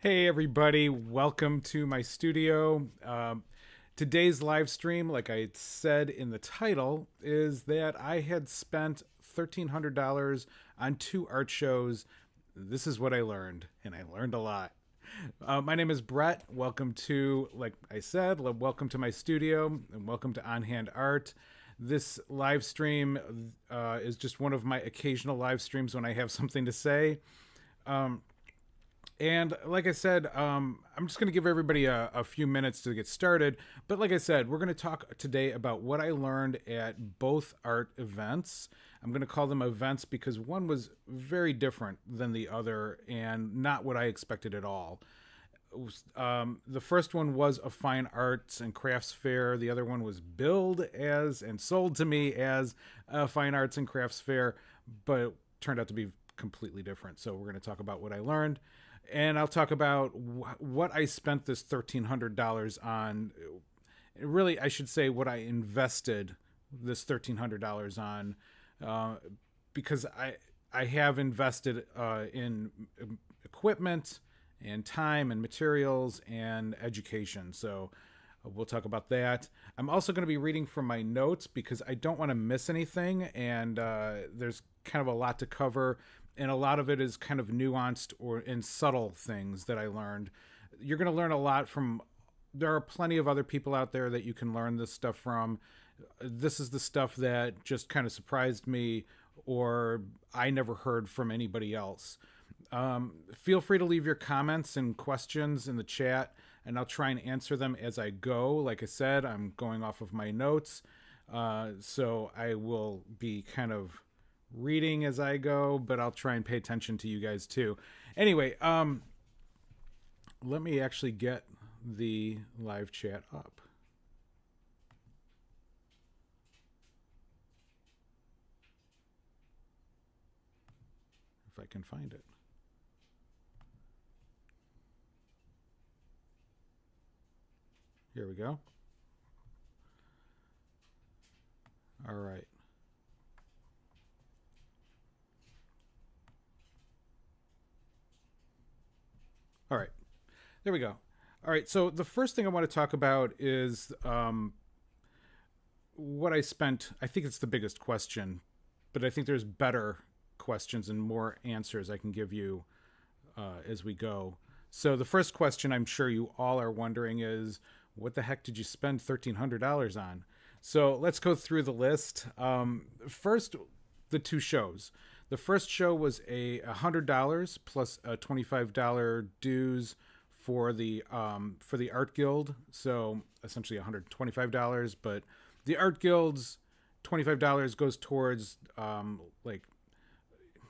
Hey, everybody, welcome to my studio. Today's live stream, like I said in the title, is that I had spent $1,300 on two art shows. This is what I learned, and I learned a lot. My name is Bret. Welcome to, like I said, welcome to my studio, and welcome to On Hand Art. This live stream is just one of my occasional live streams when I have something to say. And like I said, I'm just going to give everybody a few minutes to get started. But like I said, we're going to talk today about what I learned at both art events. I'm going to call them events because one was very different than the other and not what I expected at all. The first one was a fine arts and crafts fair. The other one was billed as and sold to me as a fine arts and crafts fair, but it turned out to be completely different. So we're going to talk about what I learned. And I'll talk about what I spent this $1,300 on. Really, I should say what I invested this $1,300 on, because I have invested in equipment and time and materials and education. So we'll talk about that. I'm also going to be reading from my notes because I don't want to miss anything, and there's kind of a lot to cover, and a lot of it is kind of nuanced or in subtle things that I learned. You're going to learn a lot from. There are plenty of other people out there that you can learn this stuff from. This is the stuff that just kind of surprised me, or I never heard from anybody else. Feel free to leave your comments and questions in the chat, and I'll try and answer them as I go. Like I said, I'm going off of my notes, so I will be kind of reading as I go, but I'll try and pay attention to you guys too. Anyway, let me actually get the live chat up. If I can find it. Here we go. All right. All right. There we go. All right. So the first thing I want to talk about is what I spent. I think it's the biggest question, but I think there's better questions and more answers I can give you as we go. So the first question I'm sure you all are wondering is, what the heck did you spend $1,300 on? So let's go through the list. First, the two shows. The first show was $100 plus a $25 dues for the Art Guild. So essentially $125, but the Art Guild's $25 goes towards like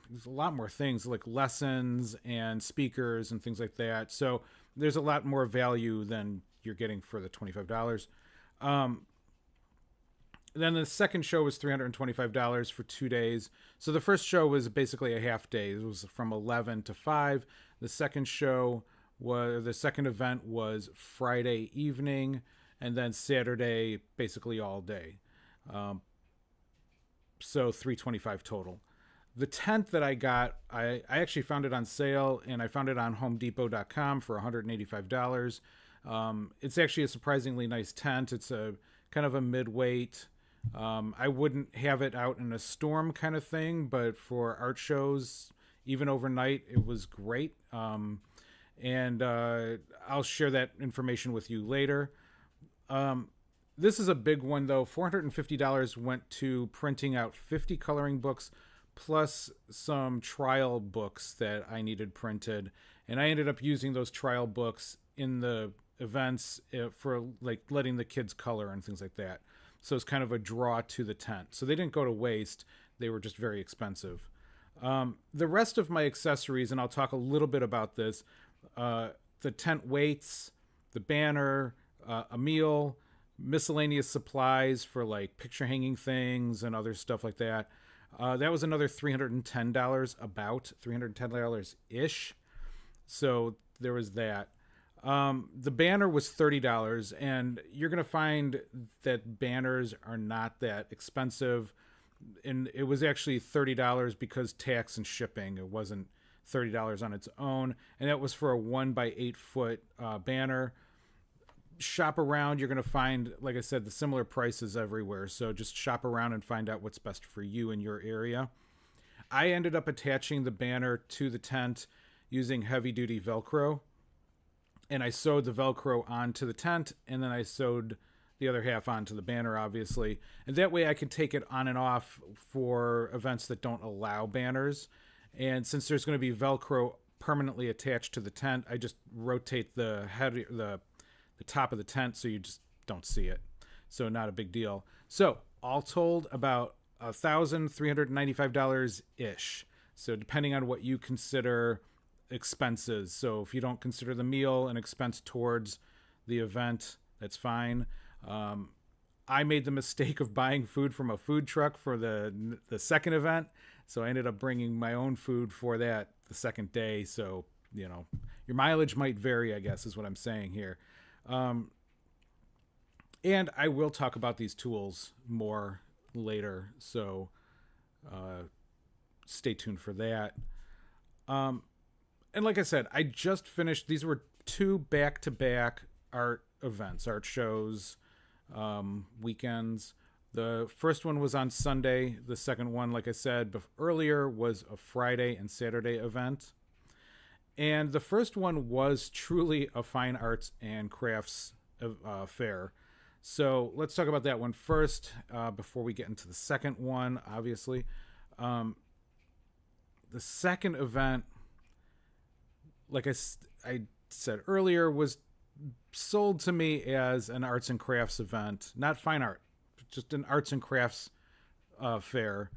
there's a lot more things like lessons and speakers and things like that. So there's a lot more value than you're getting for the $25. Then the second show was $325 for 2 days. So the first show was basically a half day. It was from 11 to 5. The second event was Friday evening, and then Saturday basically all day. So $325 total. The tent that I got, I actually found it on sale, and I found it on HomeDepot.com for $185. It's actually a surprisingly nice tent. It's a kind of a mid-weight. I wouldn't have it out in a storm kind of thing, but for art shows, even overnight, it was great. And I'll share that information with you later. This is a big one, though. $450 went to printing out 50 coloring books plus some trial books that I needed printed. And I ended up using those trial books in the events for like letting the kids color and things like that. So it's kind of a draw to the tent. So they didn't go to waste. They were just very expensive. The rest of my accessories, and I'll talk a little bit about this, the tent weights, the banner, a meal, miscellaneous supplies for like picture hanging things and other stuff like that. That was another $310, about $310-ish. So there was that. The banner was $30, and you're going to find that banners are not that expensive. And it was actually $30 because tax and shipping. It wasn't $30 on its own. And that was for a 1 by 8 foot banner. Shop around. You're going to find, like I said, the similar prices everywhere. So just shop around and find out what's best for you in your area. I ended up attaching the banner to the tent using heavy duty Velcro. And I sewed the Velcro onto the tent, and then I sewed the other half onto the banner, obviously. And that way I can take it on and off for events that don't allow banners. And since there's going to be Velcro permanently attached to the tent, I just rotate the top of the tent so you just don't see it. So not a big deal. So all told, about $1,395 ish. So depending on what you consider expenses. So if you don't consider the meal an expense towards the event, that's fine. I made the mistake of buying food from a food truck for the second event. So I ended up bringing my own food for that the second day. So, you know, your mileage might vary, I guess, is what I'm saying here. And I will talk about these tools more later. So stay tuned for that. And like I said, I just finished, these were 2 back-to-back art events, art shows, weekends. The first one was on Sunday. The second one, like I said earlier, was a Friday and Saturday event. And the first one was truly a fine arts and crafts fair. So let's talk about that one first before we get into the second one, obviously. The second event, like I said earlier, was sold to me as an arts and crafts event, not fine art, just an arts and crafts fair.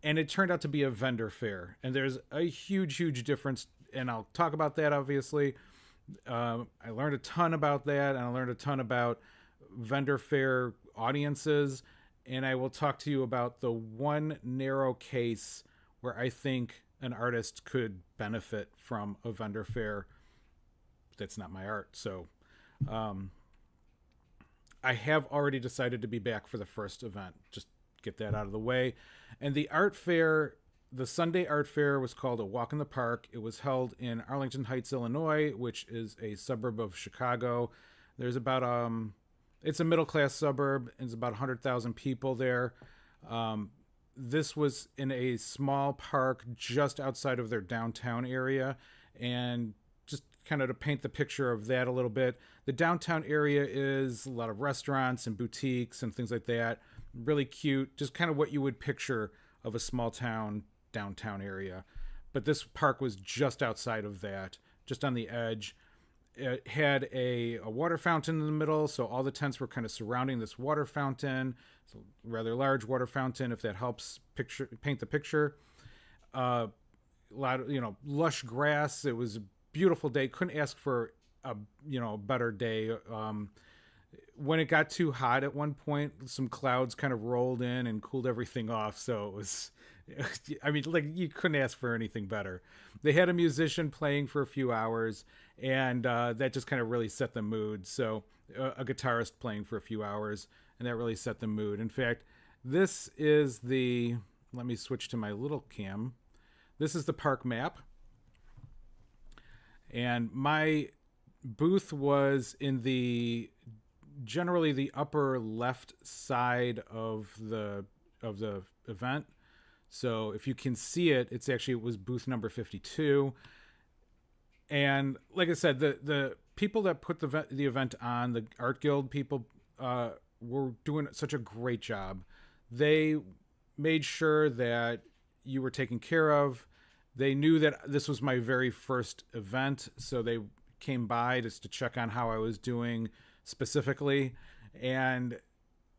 And it turned out to be a vendor fair. And there's a huge difference. And I'll talk about that, obviously. I learned a ton about that. And I learned a ton about vendor fair audiences. And I will talk to you about the one narrow case where I think an artist could benefit from a vendor fair. That's not my art. So I have already decided to be back for the first event. Just get that out of the way. And the art fair, the Sunday art fair, was called A Walk in the Park. It was held in Arlington Heights, Illinois, which is a suburb of Chicago. There's about it's a middle-class suburb, and there's about 100,000 people there. This was in a small park just outside of their downtown area. And just kind of to paint the picture of that a little bit, the downtown area is a lot of restaurants and boutiques and things like that. Really cute, just kind of what you would picture of a small town downtown area. But this park was just outside of that, just on the edge. It had a water fountain in the middle, so all the tents were kind of surrounding this water fountain. It's a rather large water fountain, if that helps paint the picture. A lot of, lush grass. It was a beautiful day. Couldn't ask for a better day. When it got too hot at one point, some clouds kind of rolled in and cooled everything off. So it was, you couldn't ask for anything better. They had a musician playing for a few hours, and that just kind of really set the mood. So a guitarist playing for a few hours, and that really set the mood. In fact, this is let me switch to my little cam. This is the park map. And my booth was in generally the upper left side of the event. So if you can see it, it was booth number 52. And like I said, the people that put the event on, the Art Guild people, were doing such a great job. They made sure that you were taken care of. They knew that this was my very first event, so they came by just to check on how I was doing specifically, and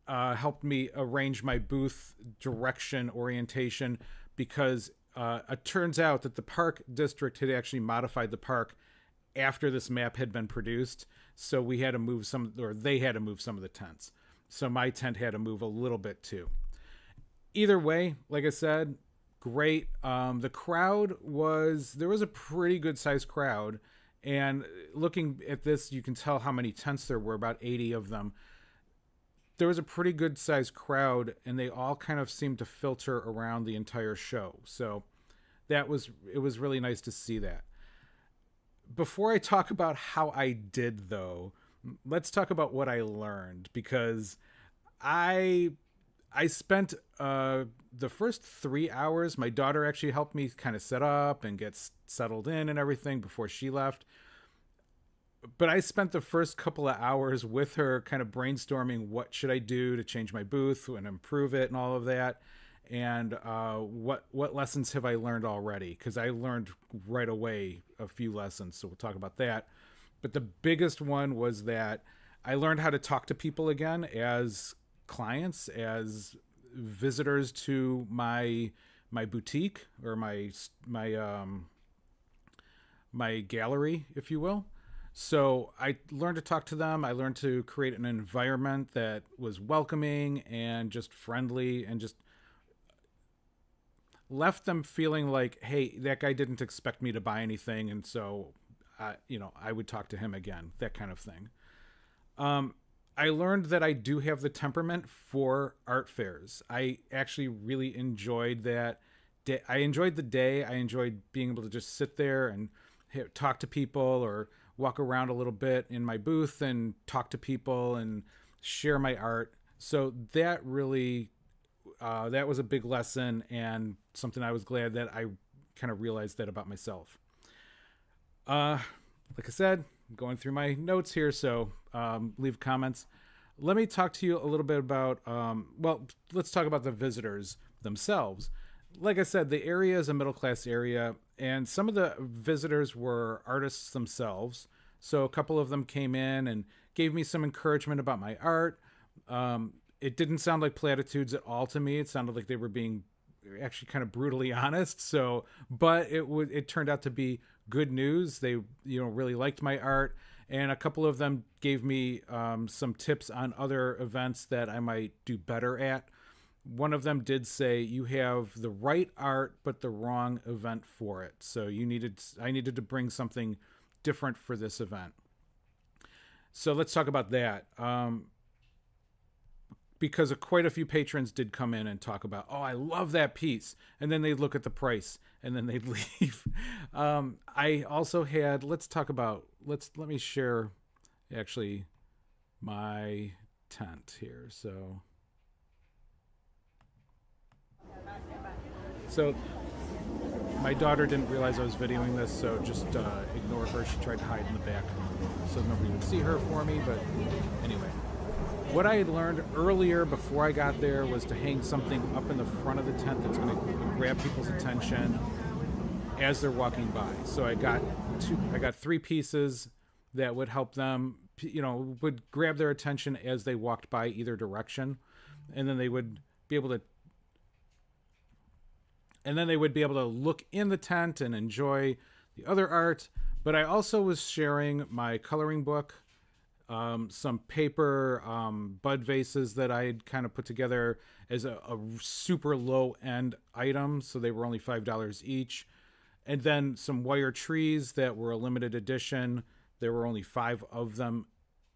helped me arrange my booth direction orientation, because it turns out that the park district had actually modified the park after this map had been produced. So we had to move they had to move some of the tents. So my tent had to move a little bit too. Either way, like I said, great. The crowd there was a pretty good sized crowd. And looking at this, you can tell how many tents there were, about 80 of them. There was a pretty good sized crowd, and they all kind of seemed to filter around the entire show. So it was really nice to see that. Before I talk about how I did, though, let's talk about what I learned, because I I spent the first 3 hours. My daughter actually helped me kind of set up and get settled in and everything before she left. But I spent the first couple of hours with her, kind of brainstorming what should I do to change my booth and improve it and all of that. And what lessons have I learned already? Because I learned right away a few lessons, so we'll talk about that. But the biggest one was that I learned how to talk to people again as clients, as visitors to my boutique, or my gallery, if you will. So I learned to talk to them. I learned to create an environment that was welcoming and just friendly, and just left them feeling like, hey, that guy didn't expect me to buy anything, and so I would talk to him again, that kind of thing. I learned that I do have the temperament for art fairs. I actually really enjoyed that. I enjoyed the day. I enjoyed being able to just sit there and talk to people, or walk around a little bit in my booth and talk to people and share my art. So that really, that was a big lesson, and something I was glad that I kind of realized that about myself. Like I said, I'm going through my notes here, so leave comments. Let me talk to you a little bit about, let's talk about the visitors themselves. Like I said, the area is a middle-class area, and some of the visitors were artists themselves. So a couple of them came in and gave me some encouragement about my art. It didn't sound like platitudes at all to me. It sounded like they were being actually kind of brutally honest. So, but it turned out to be good news. They, really liked my art, and a couple of them gave me some tips on other events that I might do better at. One of them did say, you have the right art but the wrong event for it. So I needed to bring something different for this event. So let's talk about that. Because quite a few patrons did come in and talk about, oh, I love that piece. And then they'd look at the price and then they'd leave. I also had, let me share actually my tent here. So my daughter didn't realize I was videoing this, so just ignore her. She tried to hide in the back so nobody would see her for me. But anyway, what I had learned earlier before I got there was to hang something up in the front of the tent that's going to grab people's attention as they're walking by. So I got three pieces that would help them, would grab their attention as they walked by either direction, and then they would be able to look in the tent and enjoy the other art. But I also was sharing my coloring book, some paper bud vases that I had kind of put together as a super low end item. So they were only $5 each. And then some wire trees that were a limited edition. There were only 5 of them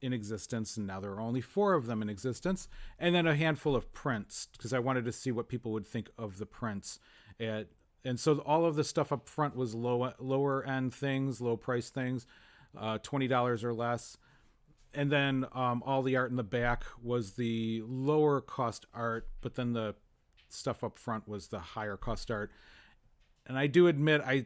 in existence, and now there are only 4 of them in existence. And then a handful of prints, because I wanted to see what people would think of the prints. And so all of the stuff up front was lower end things, low price things, $20 or less. And then all the art in the back was the lower cost art, but then the stuff up front was the higher cost art. And I do admit I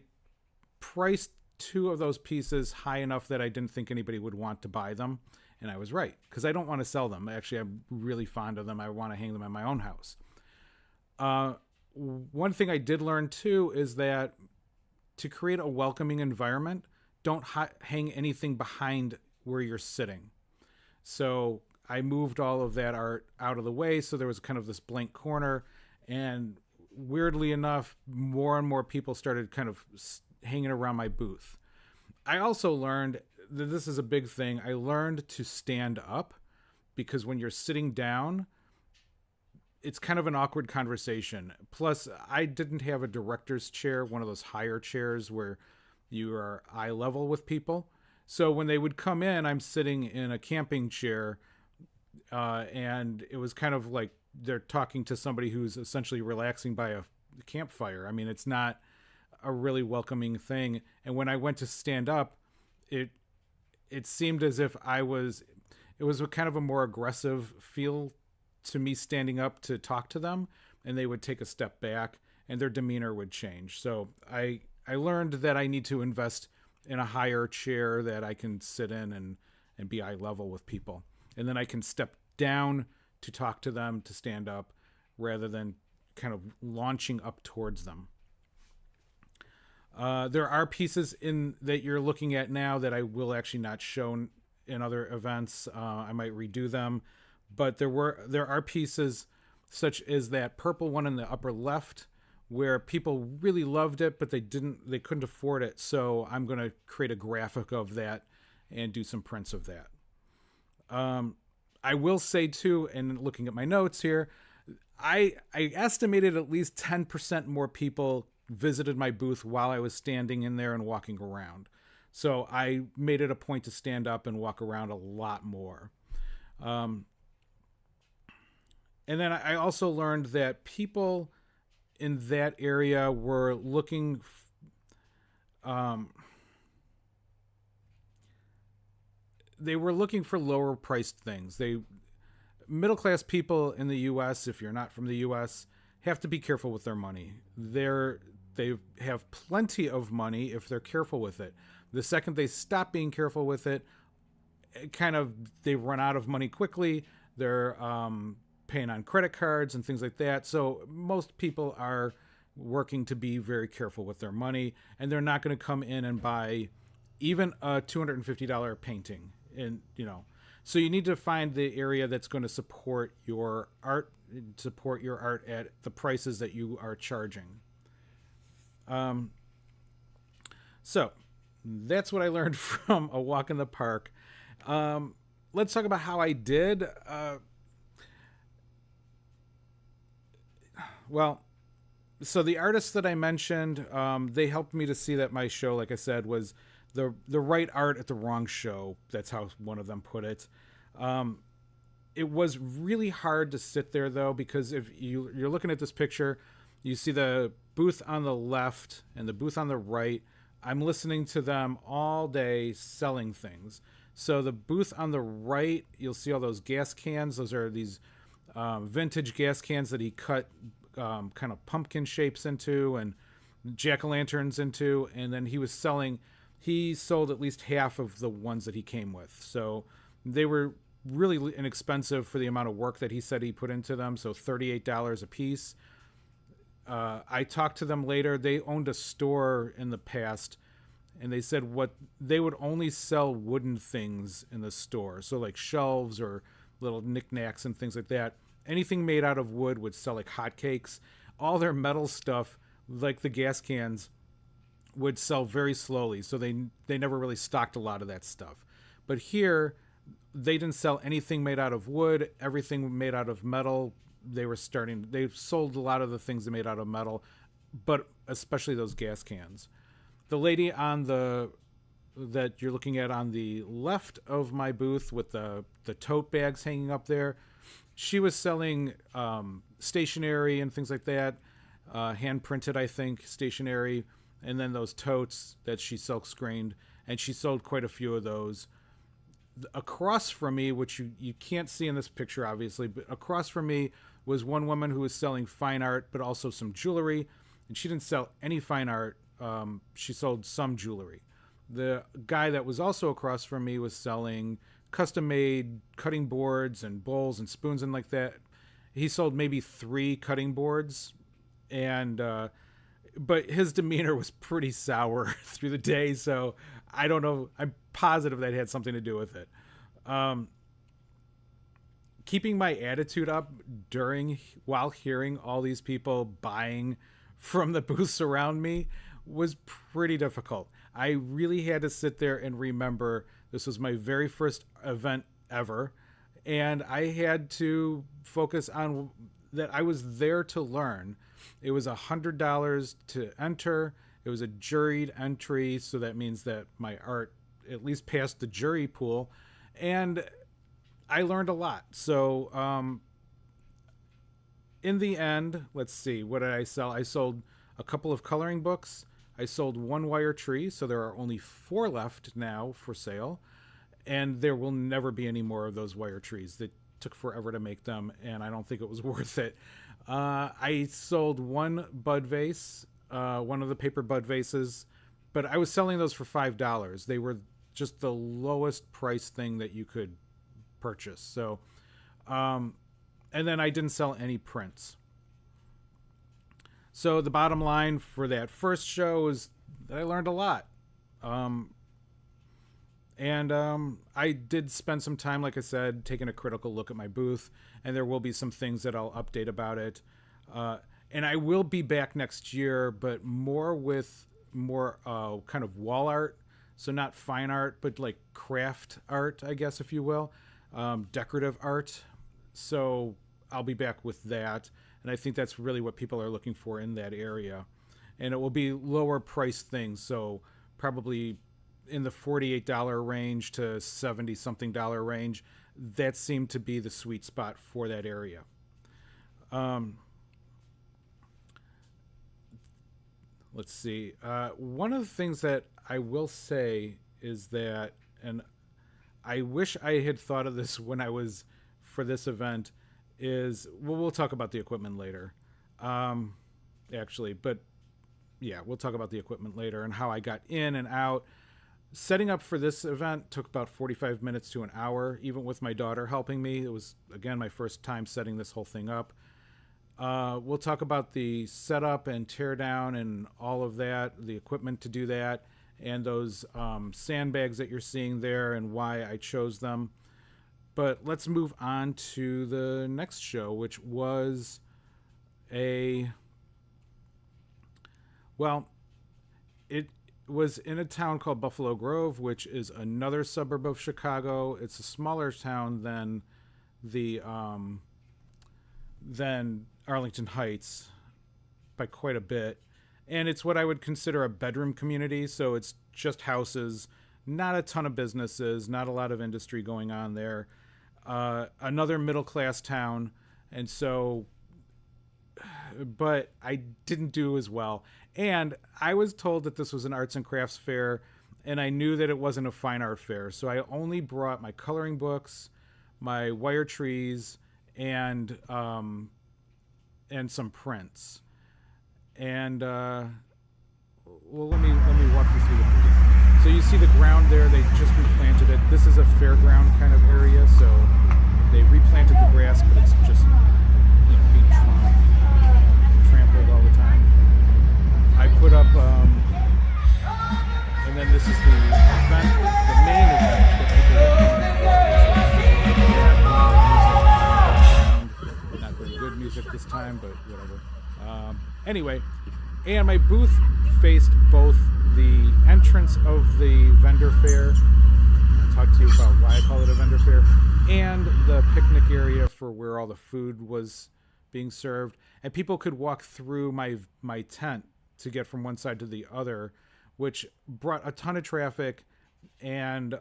priced 2 of those pieces high enough that I didn't think anybody would want to buy them. And I was right, because I don't want to sell them. Actually, I'm really fond of them. I want to hang them in my own house. One thing I did learn too is that to create a welcoming environment, don't hang anything behind where you're sitting. So I moved all of that art out of the way, so there was kind of this blank corner, and weirdly enough, more and more people started kind of hanging around my booth. I also learned that this is a big thing. I learned to stand up, because when you're sitting down, it's kind of an awkward conversation. Plus, I didn't have a director's chair, one of those higher chairs where you are eye level with people. So when they would come in, I'm sitting in a camping chair, and it was kind of like they're talking to somebody who's essentially relaxing by a campfire. I mean, it's not a really welcoming thing. And when I went to stand up, it it seemed as if it was a kind of a more aggressive feel to me standing up to talk to them, and they would take a step back and their demeanor would change. So I learned that I need to invest in a higher chair that I can sit in and be eye level with people. And then I can step down to talk to them, to stand up, rather than kind of launching up towards them. There are pieces in that you're looking at now that I will actually not show in other events. I might redo them, but there are pieces such as that purple one in the upper left where people really loved it, but they couldn't afford it. So I'm going to create a graphic of that and do some prints of that. I will say too, and looking at my notes here, I estimated at least 10% more people visited my booth while I was standing in there and walking around. So I made it a point to stand up and walk around a lot more. And then I also learned that people in that area were looking they were looking for lower priced things. Middle class people in the US, if you're not from the US, have to be careful with their money. They have plenty of money if they're careful with it. The second they stop being careful with it, they run out of money quickly. They're paying on credit cards and things like that. So most people are working to be very careful with their money, and they're not going to come in and buy even a $250 painting. And so you need to find the area that's going to support your art at the prices that you are charging. So that's what I learned from a walk in the park. Let's talk about how I did. So the artists that I mentioned, they helped me to see that my show, like I said, was the right art at the wrong show. That's how one of them put it. It was really hard to sit there, though, because if you're looking at this picture, you see the booth on the left and the booth on the right. I'm listening to them all day selling things. So the booth on the right, you'll see all those gas cans. Those are these vintage gas cans that he cut kind of pumpkin shapes into and jack-o'-lanterns into. And then he sold at least half of the ones that he came with. So they were really inexpensive for the amount of work that he said he put into them. So $38 a piece. I talked to them later. They owned a store in the past, and they said they would only sell wooden things in the store. So like shelves or little knickknacks and things like that. Anything made out of wood would sell like hotcakes. All their metal stuff, like the gas cans, would sell very slowly. So they never really stocked a lot of that stuff. But here, they didn't sell anything made out of wood. Everything made out of metal. They sold a lot of the things they made out of metal, but especially those gas cans. The lady that you're looking at on the left of my booth with the tote bags hanging up there, she was selling stationery and things like that, hand printed, I think, stationery, and then those totes that she silk screened, and she sold quite a few of those. Across from me, which you can't see in this picture, obviously, but across from me was one woman who was selling fine art, but also some jewelry. And she didn't sell any fine art. She sold some jewelry. The guy that was also across from me was selling custom-made cutting boards and bowls and spoons and like that. He sold maybe 3 cutting boards, and but his demeanor was pretty sour through the day. So I don't know. I'm positive that had something to do with it. Keeping my attitude up while hearing all these people buying from the booths around me was pretty difficult. I really had to sit there and remember this was my very first event ever, and I had to focus on that I was there to learn. It was $100 to enter. It was a juried entry, so that means that my art at least passed the jury pool, and I learned a lot. So in the end, let's see, what did I sell? I sold a couple of coloring books. I sold one wire tree, so there are only 4 left now for sale, and there will never be any more of those wire trees. That took forever to make them, and I don't think it was worth it. I sold one bud vase, one of the paper bud vases, but I was selling those for $5. They were just the lowest price thing that you could purchase. So, and then I didn't sell any prints. So the bottom line for that first show is that I learned a lot. And I did spend some time, like I said, taking a critical look at my booth, and there will be some things that I'll update about it. And I will be back next year, but more with more kind of wall art. So not fine art, but like craft art, I guess, if you will, decorative art. So I'll be back with that. And I think that's really what people are looking for in that area. And it will be lower priced things. So probably in the $48 range to $70 something range. That seemed to be the sweet spot for that area. Let's see. One of the things that I will say is that, and I wish I had thought of this when I was for this event, is, well, we'll talk about the equipment later. Actually, but yeah, we'll talk about the equipment later and how I got in and out. Setting up for this event took about 45 minutes to an hour, even with my daughter helping me. It was, again, my first time setting this whole thing up. We'll talk about the setup and tear down and all of that, the equipment to do that, and those sandbags that you're seeing there and why I chose them. But let's move on to the next show, which was it was in a town called Buffalo Grove, which is another suburb of Chicago. It's a smaller town than Arlington Heights by quite a bit. And it's what I would consider a bedroom community. So it's just houses, not a ton of businesses, not a lot of industry going on there. Another middle-class town. And so, but I didn't do as well. And I was told that this was an arts and crafts fair, and I knew that it wasn't a fine art fair. So I only brought my coloring books, my wire trees, and some prints. And well, let me walk you through the booth. So you see the ground there; they just replanted it. This is a fairground kind of area, so they replanted the grass, but it's just being trampled all the time. I put up, and then this is the event, the main event that people are coming for. Not very good music this time, but whatever. Anyway, and my booth faced both the entrance of the vendor fair. I'll talk to you about why I call it a vendor fair, and the picnic area for where all the food was being served. And people could walk through my tent to get from one side to the other, which brought a ton of traffic. And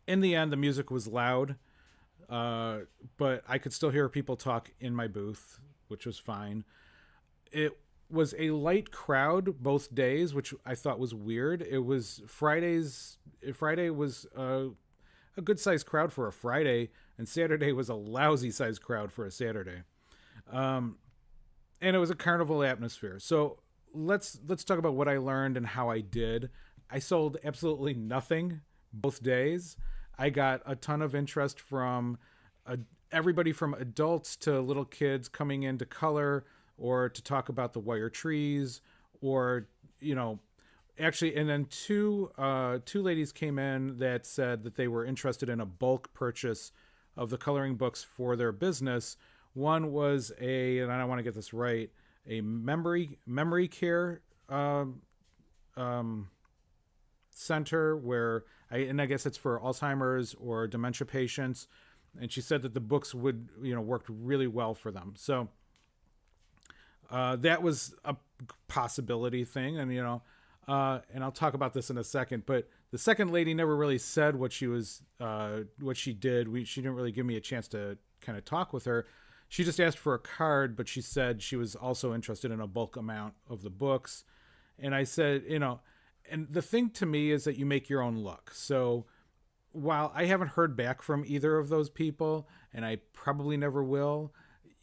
in the end, the music was loud, but I could still hear people talk in my booth, which was fine. It was a light crowd both days, which I thought was weird. It was Friday was a good sized crowd for a Friday, and Saturday was a lousy sized crowd for a Saturday. And it was a carnival atmosphere. So let's talk about what I learned and how I did. I sold absolutely nothing both days. I got a ton of interest from everybody from adults to little kids coming in to color or to talk about the wire trees, or actually, and then two ladies came in that said that they were interested in a bulk purchase of the coloring books for their business. One was and I don't want to get this right, a memory care center where I guess it's for Alzheimer's or dementia patients. And she said that the books would, worked really well for them. So that was a possibility thing. And, and I'll talk about this in a second, but the second lady never really said what she did. She didn't really give me a chance to kind of talk with her. She just asked for a card, but she said she was also interested in a bulk amount of the books. And I said, and the thing to me is that you make your own luck. So while I haven't heard back from either of those people, and I probably never will,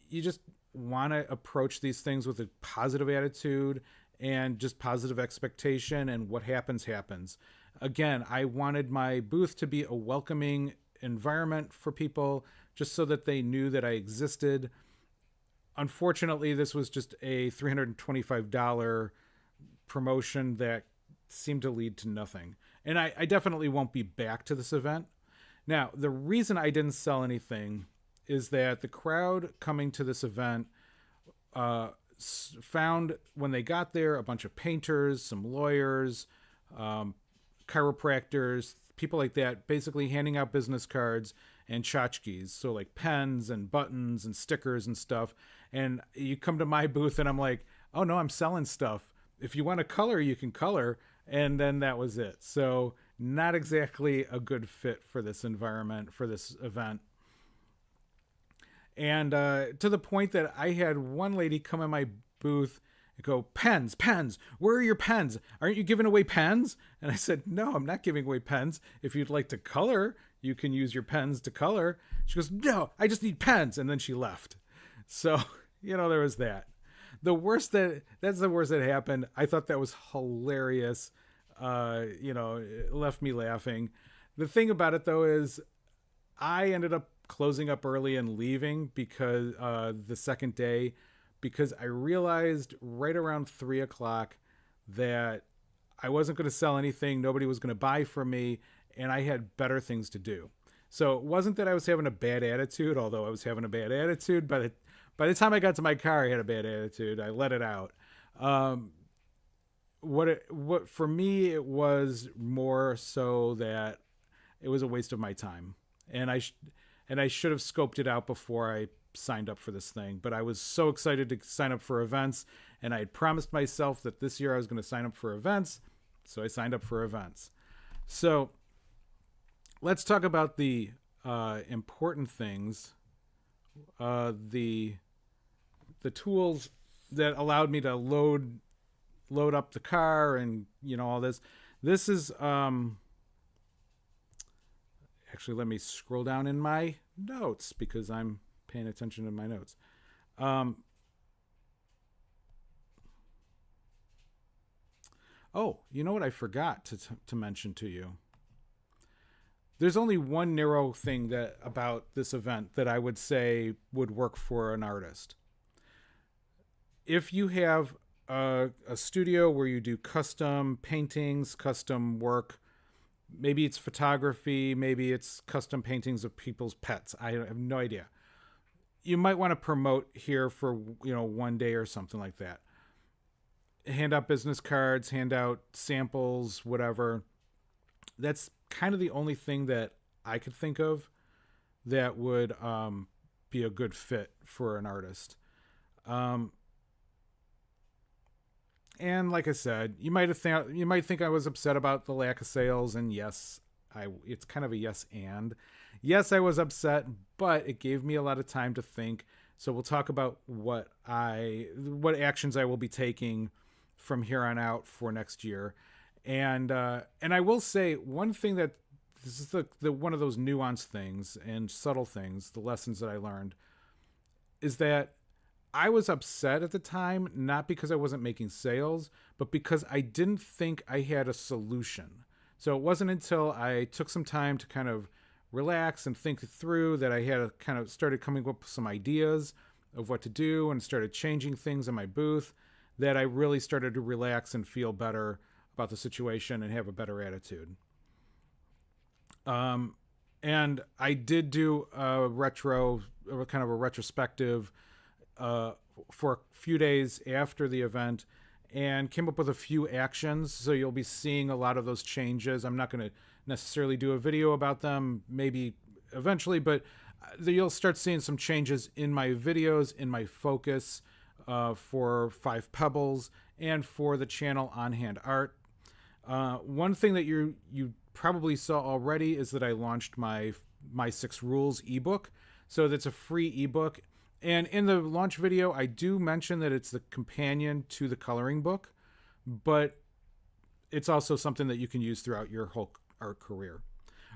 you just want to approach these things with a positive attitude and just positive expectation, and what happens happens. Again, I wanted my booth to be a welcoming environment for people, just so that they knew that I existed. Unfortunately, this was just a $325 promotion that seemed to lead to nothing. And I definitely won't be back to this event. Now, the reason I didn't sell anything is that the crowd coming to this event found, when they got there, a bunch of painters, some lawyers, chiropractors, people like that, basically handing out business cards and tchotchkes, so like pens and buttons and stickers and stuff. And you come to my booth and I'm like, oh no, I'm selling stuff. If you want to color, you can color. And then that was it. So not exactly a good fit for this environment, for this event. And to the point that I had one lady come in my booth and go, pens, where are your pens? Aren't you giving away pens? And I said, no, I'm not giving away pens. If you'd like to color, you can use your pens to color. She goes, no, I just need pens. And then she left. So, there was that. That's the worst that happened. I thought that was hilarious. It left me laughing. The thing about it though is I ended up closing up early and leaving because the second day, because I realized right around 3:00 that I wasn't going to sell anything. Nobody was going to buy from me, and I had better things to do. So it wasn't that I was having a bad attitude, although I was having a bad attitude. By the time I got to my car, I had a bad attitude. I let it out. What for me, it was more so that it was a waste of my time, and I should have scoped it out before I signed up for this thing. But I was so excited to sign up for events, and I had promised myself that this year I was going to sign up for events, so I signed up for events. So let's talk about the important things, the tools that allowed me to load up the car and all this. This is actually, let me scroll down in my notes because I'm paying attention to my notes. You know what I forgot to mention to you? There's only one narrow thing about this event that I would say would work for an artist. If you have a studio where you do custom paintings, custom work, maybe it's photography, maybe it's custom paintings of people's pets. I have no idea. You might want to promote here for, one day or something like that. Hand out business cards, hand out samples, whatever. That's kind of the only thing that I could think of that would be a good fit for an artist. And like I said, you might think I was upset about the lack of sales, and yes, it's kind of a yes and. Yes, I was upset, but it gave me a lot of time to think. So we'll talk about what actions I will be taking from here on out for next year. And I will say one thing, that this is the one of those nuanced things and subtle things, the lessons that I learned, is that I was upset at the time, not because I wasn't making sales, but because I didn't think I had a solution. So it wasn't until I took some time to kind of relax and think it through that I had kind of started coming up with some ideas of what to do and started changing things in my booth, that I really started to relax and feel better about the situation and have a better attitude. And I did do a retrospective for a few days after the event, and came up with a few actions. So you'll be seeing a lot of those changes. I'm not going to necessarily do a video about them, maybe eventually, but you'll start seeing some changes in my videos, in my focus for Five Pebbles and for the channel On Hand Art. One thing that you probably saw already is that I launched my 6 Rules ebook. So that's a free ebook. And in the launch video, I do mention that it's the companion to the coloring book, but it's also something that you can use throughout your whole art career.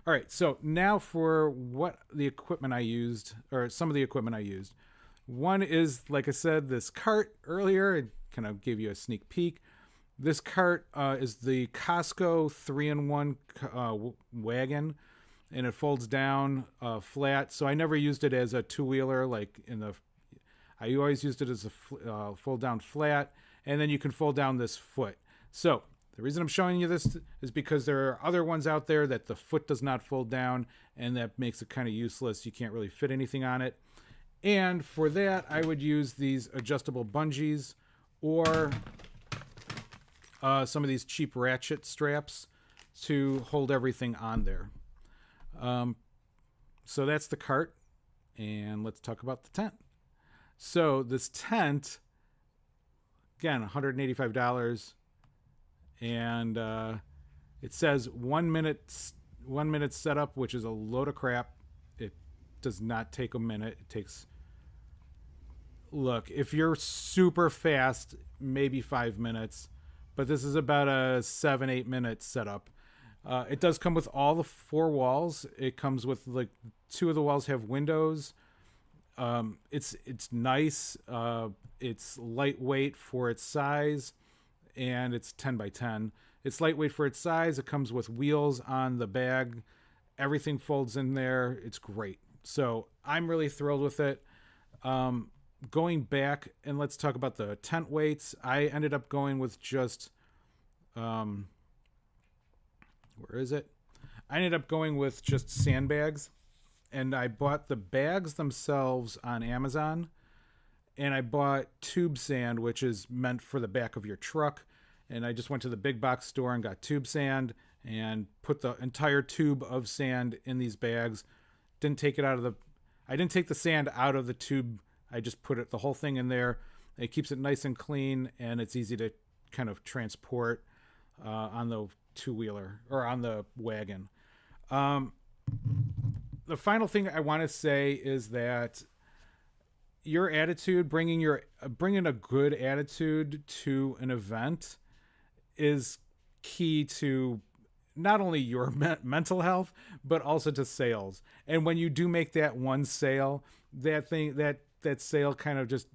All right, so now for what the equipment I used, or some of the equipment I used. One is, like I said, this cart earlier. It kind of gave you a sneak peek. This cart is the Costco 3-in-1 wagon, and it folds down flat. So I never used it as a two-wheeler like I always used it as a fold down flat, and then you can fold down this foot. So the reason I'm showing you this is because there are other ones out there that the foot does not fold down, and that makes it kind of useless. You can't really fit anything on it. And for that, I would use these adjustable bungees or some of these cheap ratchet straps to hold everything on there. So that's the cart, and let's talk about the tent. So this tent, again, $185, and it says 1 minute setup, which is a load of crap. It does not take a minute. It takes, look, if you're super fast, maybe 5 minutes, but this is about a 7-8 minute setup. It does come with all the 4 walls. It comes with, like, 2 of the walls have windows. It's nice. It's lightweight for its size, and it's 10 by 10. It's lightweight for its size. It comes with wheels on the bag. Everything folds in there. It's great. So I'm really thrilled with it. Going back, and let's talk about the tent weights. I ended up going with just, where is it? I ended up going with just sandbags, and I bought the bags themselves on Amazon, and I bought tube sand, which is meant for the back of your truck. And I just went to the big box store and got tube sand and put the entire tube of sand in these bags. I didn't take the sand out of the tube. I just put the whole thing in there. It keeps it nice and clean, and it's easy to kind of transport on the two-wheeler or on the wagon. The final thing I want to say is that your attitude, bringing a good attitude to an event, is key to not only your mental health, but also to sales. And when you do make that one sale, that sale kind of just,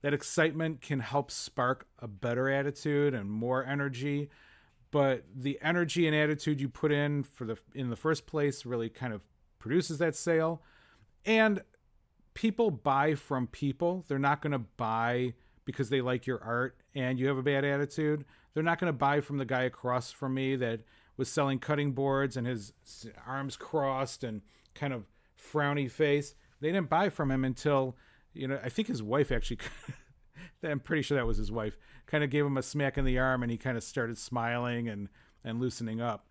that excitement can help spark a better attitude and more energy. But the energy and attitude you put in in the first place really kind of produces that sale. And people buy from people. They're not going to buy because they like your art and you have a bad attitude. They're not going to buy from the guy across from me that was selling cutting boards and his arms crossed and kind of frowny face. They didn't buy from him until, I think his wife actually, I'm pretty sure that was his wife, kind of gave him a smack in the arm, and he kind of started smiling and loosening up.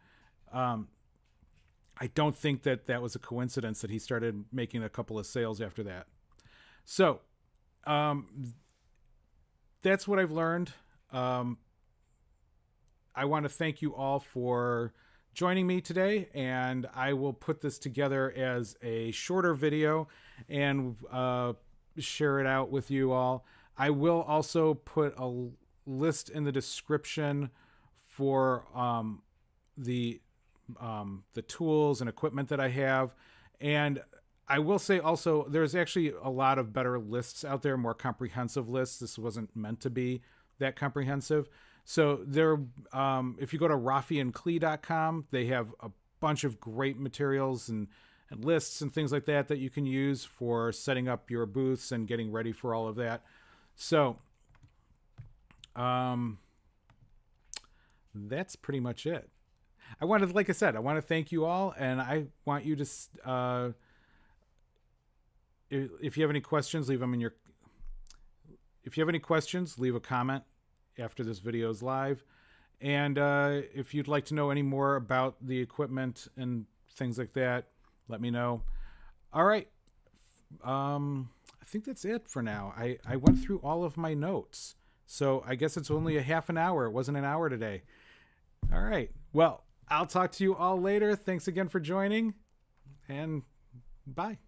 I don't think that was a coincidence that he started making a couple of sales after that. So that's what I've learned. I want to thank you all for joining me today, and I will put this together as a shorter video and share it out with you all. I will also put a list in the description for the tools and equipment that I have. And I will say also, there's actually a lot of better lists out there, more comprehensive lists. This wasn't meant to be that comprehensive. So there, if you go to rafiandklee.com, they have a bunch of great materials and lists and things like that you can use for setting up your booths and getting ready for all of that. So that's pretty much it. Like I said, I want to thank you all, and I want you to, if you have any questions, leave them if you have any questions, leave a comment after this video is live. And if you'd like to know any more about the equipment and things like that, let me know. All right. I think that's it for now. I went through all of my notes, so I guess it's only a half an hour. It wasn't an hour today. All right. Well, I'll talk to you all later. Thanks again for joining, and bye.